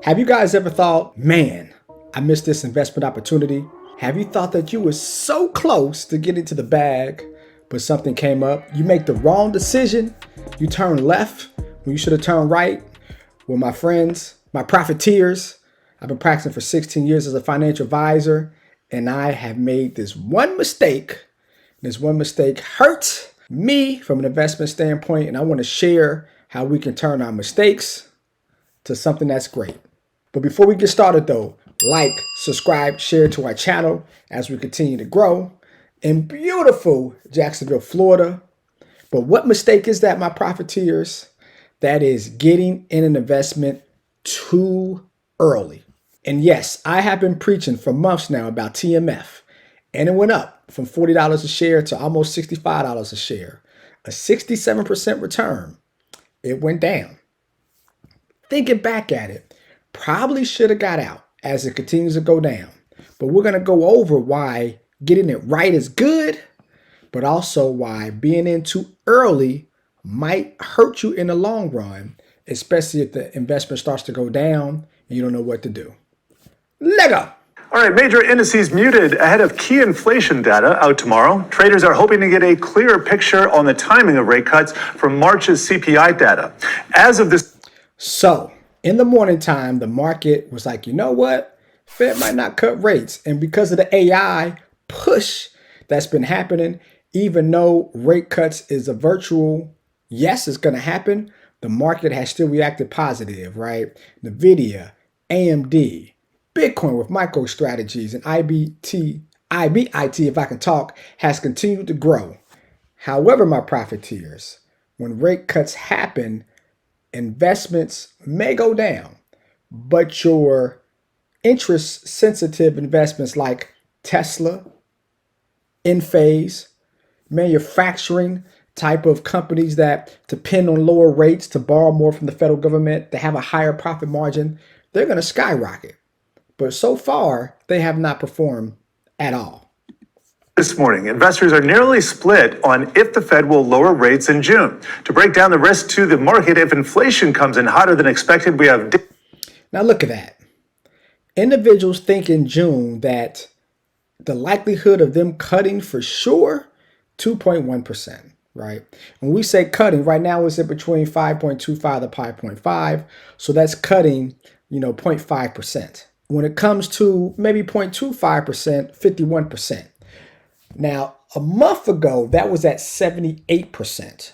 Have you guys ever thought, man, I missed this investment opportunity? Have you thought that you were so close to getting to the bag, but something came up? You make the wrong decision. You turn left when you should have turned right. Well, my friends, my profiteers, I've been practicing for 16 years as a financial advisor, and I have made this one mistake. This one mistake hurt me from an investment standpoint, and I want to share how we can turn our mistakes to something that's great. But before we get started though, like, subscribe, share to our channel as we continue to grow in beautiful Jacksonville, Florida. But what mistake is that, my profiteers? That is getting in an investment too early. And yes, I have been preaching for months now about TMF, and it went up from $40 a share to almost $65 a share, a 67% return. It went down. Thinking back at it, probably should have got out as it continues to go down. But we're going to go over why getting it right is good, but also why being in too early might hurt you in the long run, especially if the investment starts to go down and you don't know what to do. Lego! All right, major indices muted ahead of key inflation data out tomorrow. Traders are hoping to get a clearer picture on the timing of rate cuts from March's CPI data. As of this... So, in the morning time, the market was like, you know what? Fed might not cut rates. And because of the AI push that's been happening, even though rate cuts is a virtual, yes, it's going to happen, the market has still reacted positive, right? NVIDIA, AMD, Bitcoin with micro strategies, and IBIT, if I can talk, has continued to grow. However, my profiteers, when rate cuts happen, investments may go down, but your interest sensitive investments like Tesla, Enphase, manufacturing type of companies that depend on lower rates to borrow more from the federal government to have a higher profit margin, they're going to skyrocket. But so far, they have not performed at all. This morning, investors are nearly split on if the Fed will lower rates in June. To break down the risk to the market if inflation comes in hotter than expected, we have... Now look at that. Individuals think in June that the likelihood of them cutting for sure, 2.1%, right? When we say cutting, right now it's at between 5.25 to 5.5. So that's cutting, 0.5%. When it comes to maybe 0.25%, 51%. Now, a month ago, that was at 78%.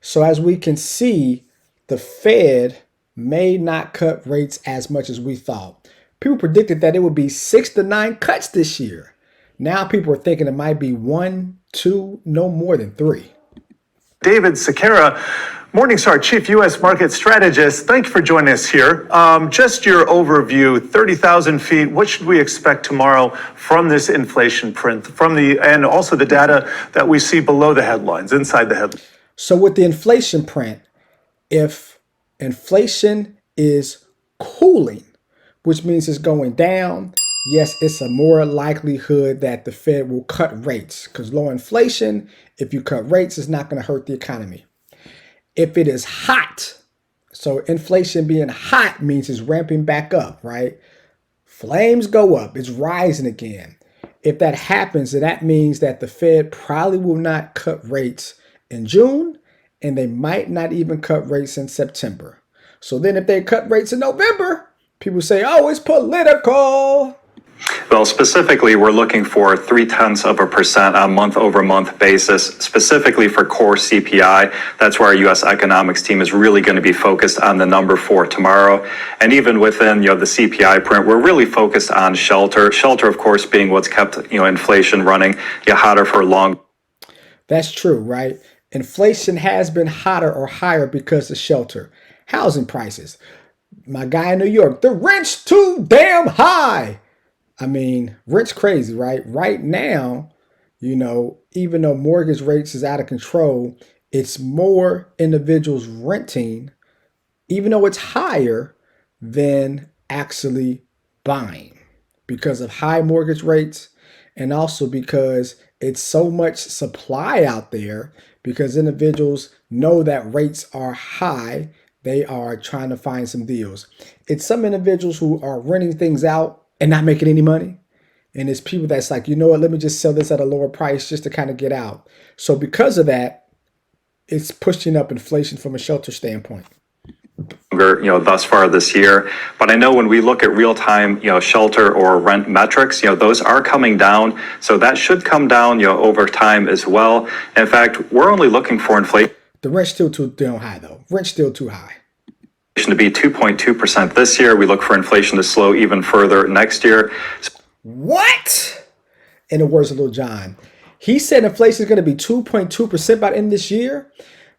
So as we can see, the Fed may not cut rates as much as we thought. People predicted that it would be 6 to 9 cuts this year. Now people are thinking it might be 1, 2, no more than 3. David Sekera, Morningstar Chief U.S. Market Strategist, thank you for joining us here. Just your overview, 30,000 feet, what should we expect tomorrow from this inflation print, and also the data that we see below the headlines, inside the headlines? So with the inflation print, if inflation is cooling, which means it's going down, yes, it's a more likelihood that the Fed will cut rates, because low inflation, if you cut rates, it's not going to hurt the economy. If it is hot, so inflation being hot means it's ramping back up, right? Flames go up, it's rising again. If that happens, then that means that the Fed probably will not cut rates in June, and they might not even cut rates in September. So then if they cut rates in November, people say, oh, it's political. Well, specifically, we're looking for 0.3% on month-over-month basis, specifically for core CPI. That's where our U.S. economics team is really going to be focused on the number for tomorrow. And even within, the CPI print, we're really focused on shelter. Shelter, of course, being what's kept, inflation running hotter for long. That's true, right? Inflation has been hotter or higher because of shelter. Housing prices. My guy in New York, the rent's too damn high. I mean, rent's crazy, right? Right now, even though mortgage rates is out of control, it's more individuals renting, even though it's higher than actually buying because of high mortgage rates, and also because it's so much supply out there because individuals know that rates are high They are trying to find some deals. It's some individuals who are renting things out and not making any money. And it's people that's like, you know what, let me just sell this at a lower price just to kind of get out. So because of that, it's pushing up inflation from a shelter standpoint. Thus far this year. But I know when we look at real-time, shelter or rent metrics, those are coming down. So that should come down, over time as well. In fact, we're only looking for inflation. The rent's still too damn high, though. Rent's still too high. To be 2.2% this year. We look for inflation to slow even further next year. What? In the words of Lil Jon, he said inflation is going to be 2.2% by the end of this year.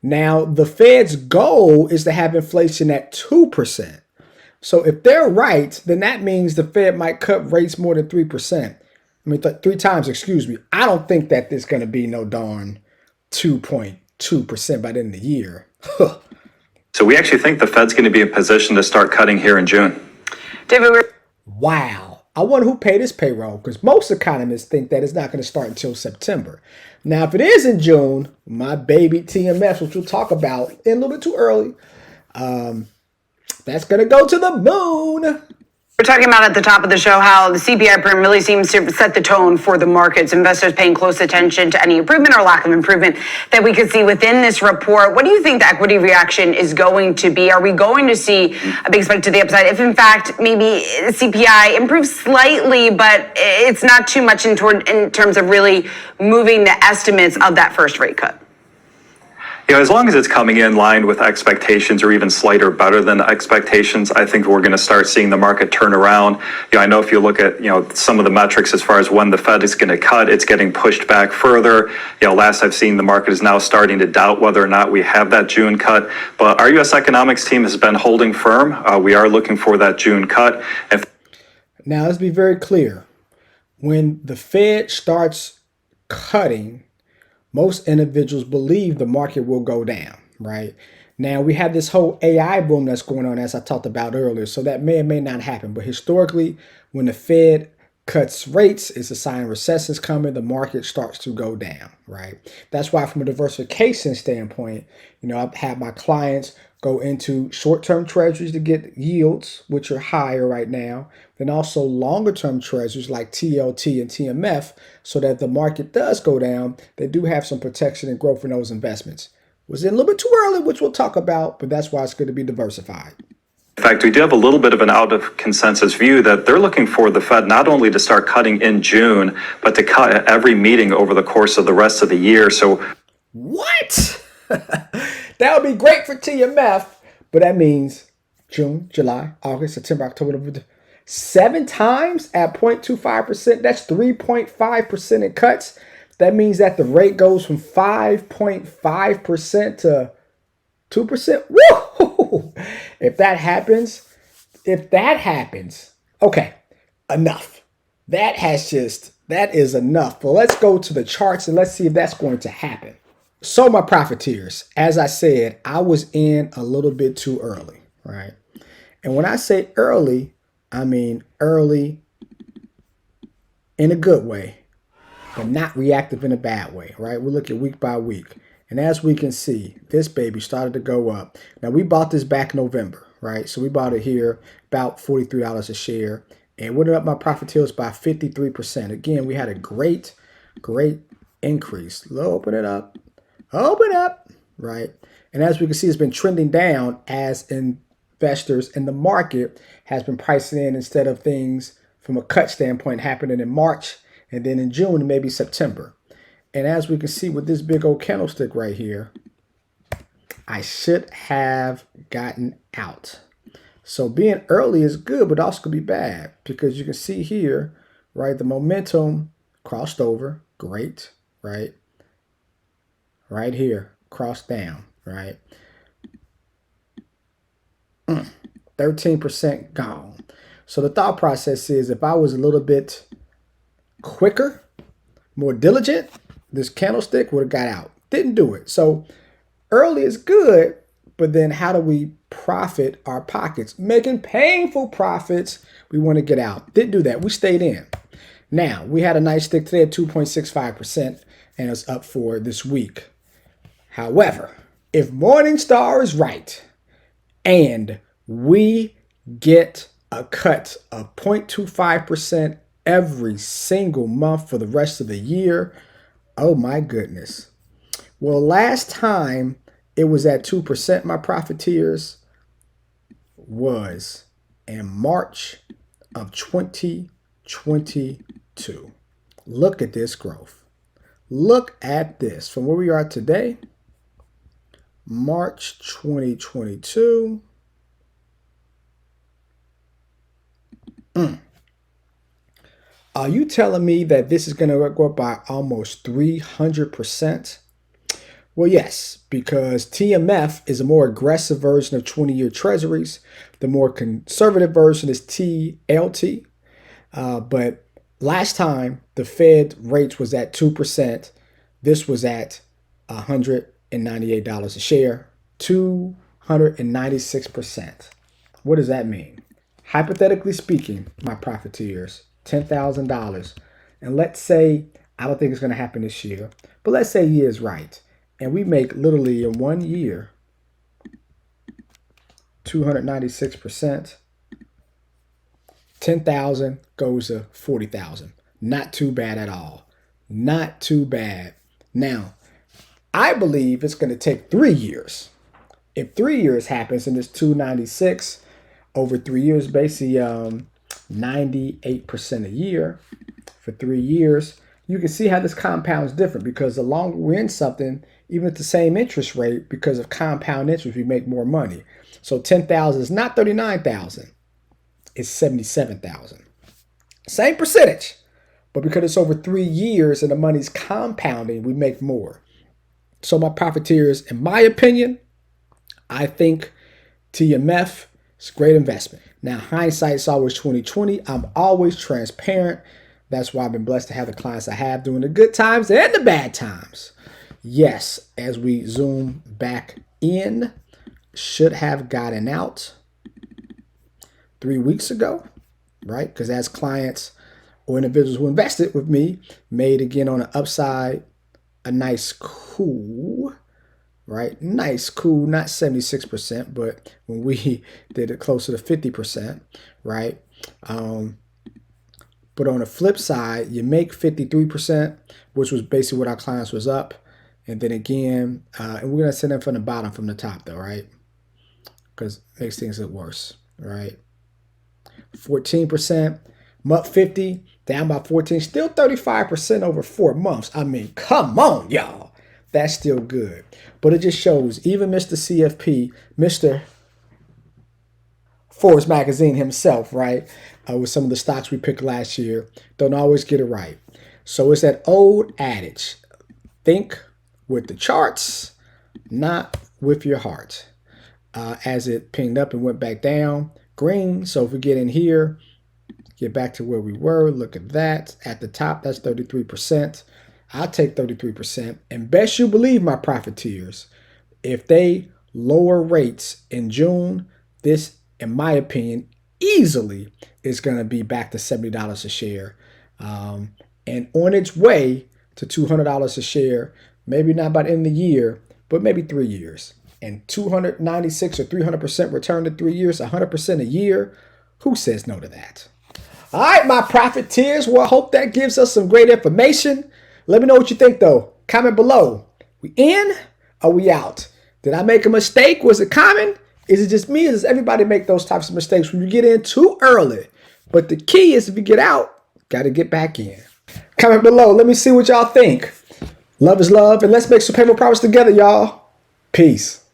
Now, the Fed's goal is to have inflation at 2%. So if they're right, then that means the Fed might cut rates more than 3%. I mean, 3 times, excuse me. I don't think that there's going to be no darn 2.2% by the end of the year. So we actually think the Fed's going to be in position to start cutting here in June. David, Wow. I wonder who paid his payroll, because most economists think that it's not going to start until September. Now, if it is in June, my baby TMS, which we'll talk about a little bit too early, that's going to go to the moon. we're talking about at the top of the show how the CPI print really seems to set the tone for the markets. Investors paying close attention to any improvement or lack of improvement that we could see within this report. What do you think the equity reaction is going to be? Are we going to see a big spike to the upside if, in fact, maybe CPI improves slightly, but it's not too much in terms of really moving the estimates of that first rate cut? As long as it's coming in line with expectations or even slighter better than expectations, I think we're going to start seeing the market turn around. I know if you look at, some of the metrics as far as when the Fed is going to cut, it's getting pushed back further. Last I've seen, the market is now starting to doubt whether or not we have that June cut. But our U.S. economics team has been holding firm. We are looking for that June cut. Now, let's be very clear. When the Fed starts cutting, most individuals believe the market will go down, right? Now, we have this whole AI boom that's going on, as I talked about earlier, so that may or may not happen. But historically, when the Fed cuts rates, it's a sign recession's coming, the market starts to go down, right? That's why from a diversification standpoint, I've had my clients go into short-term treasuries to get yields, which are higher right now, then also longer-term treasuries like TLT and TMF, so that if the market does go down, they do have some protection and growth in those investments. Was in a little bit too early, which we'll talk about, but that's why it's good to be diversified. In fact, we do have a little bit of an out of consensus view that they're looking for the Fed not only to start cutting in June, but to cut at every meeting over the course of the rest of the year. So, what? That would be great for TMF, but that means June, July, August, September, October, November. 7 times at 0.25%. That's 3.5% in cuts. That means that the rate goes from 5.5% to 2%. Woo! If that happens, okay, enough. That is enough. But let's go to the charts and let's see if that's going to happen. So my profiteers, as I said, I was in a little bit too early, right? And when I say early, I mean early in a good way, but not reactive in a bad way, right? We look at week by week. And as we can see, this baby started to go up. Now, we bought this back in November, right? So we bought it here about $43 a share. And went up my profiteers by 53%. Again, we had a great increase. Open it up. Open up, right? And as we can see, it's been trending down as investors in the market has been pricing in instead of things from a cut standpoint happening in March and then in June and maybe September. And as we can see with this big old candlestick right here, I should have gotten out. So being early is good, but also could be bad because you can see here, right, the momentum crossed over. Great, right? Right here, crossed down, right? 13% gone. So the thought process is if I was a little bit quicker, more diligent, this candlestick would have got out. Didn't do it. So early is good, but then how do we profit our pockets? Making painful profits, we want to get out. Didn't do that. We stayed in. Now, we had a nice stick today at 2.65%, and it's up for this week. However, if Morningstar is right, and we get a cut of 0.25% every single month for the rest of the year. Oh my goodness. Well, last time it was at 2%, my profiteers, was in March of 2022. Look at this growth. Look at this. From where we are today, March 2022. Are you telling me that this is going to go up by almost 300%? Well, yes, because TMF is a more aggressive version of 20-year treasuries. The more conservative version is TLT. But last time the Fed rates was at 2%. This was at $198 a share, 296%. What does that mean? Hypothetically speaking, my profiteers, $10,000. And let's say, I don't think it's going to happen this year, but let's say he is right. And we make literally in 1 year, 296%. 10,000 goes to 40,000. Not too bad at all. Not too bad. Now, I believe it's going to take 3 years. If 3 years happens and it's 296 over 3 years, basically 98% a year for 3 years, you can see how this compounds different, because the longer we're in something, even at the same interest rate, because of compound interest, we make more money. So 10,000 is not 39,000. It's 77,000. Same percentage, but because it's over 3 years and the money's compounding, we make more. So my profiteers, in my opinion, I think TMF is a great investment. Now, hindsight's always 2020. I'm always transparent. That's why I've been blessed to have the clients I have during the good times and the bad times. Yes, as we zoom back in, should have gotten out 3 weeks ago, right? Because as clients or individuals who invested with me made again on the upside a nice cool, right? Nice cool, not 76%, but when we did it closer to 50%, right? But on the flip side, you make 53%, which was basically what our clients was up. And then again, and we're going to send them from the bottom, from the top though, right? Because it makes things look worse, right? 14%, up 50, down by 14, still 35% over 4 months. I mean, come on, y'all. That's still good. But it just shows even Mr. CFP, Mr. Forbes magazine himself, right, with some of the stocks we picked last year, don't always get it right. So it's that old adage, think with the charts, not with your heart. As it pinged up and went back down, green. So if we get in here, get back to where we were, look at that. At the top, that's 33%. I'll take 33%. And best you believe, my profiteers, if they lower rates in June, this, in my opinion, easily is going to be back to $70 a share. And on its way to $200 a share, maybe not by the end of the year, but maybe 3 years. And 296 or 300% return to 3 years, 100% a year. Who says no to that? All right, my profiteers. Well, I hope that gives us some great information. Let me know what you think, though. Comment below. We in or we out? Did I make a mistake? Was it common? Is it just me, or does everybody make those types of mistakes when you get in too early? But the key is, if you get out, got to get back in. Comment below. Let me see what y'all think. Love is love, and let's make some paper profits together, y'all. Peace.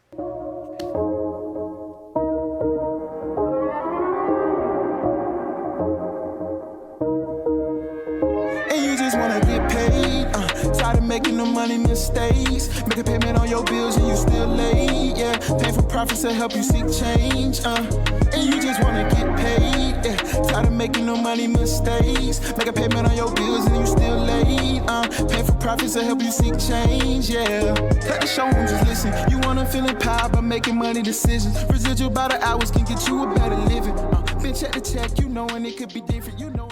Making no money mistakes, make a payment on your bills and you still late, yeah. Painful profits to help you seek change, and you just wanna get paid, yeah. Tired of making no money mistakes, make a payment on your bills and you still late, painful profits to help you seek change, yeah. Cut the show and just listen. You wanna feel empowered by making money decisions. Residual by the hours can get you a better living. Bitch at the check, you know, and it could be different, you know.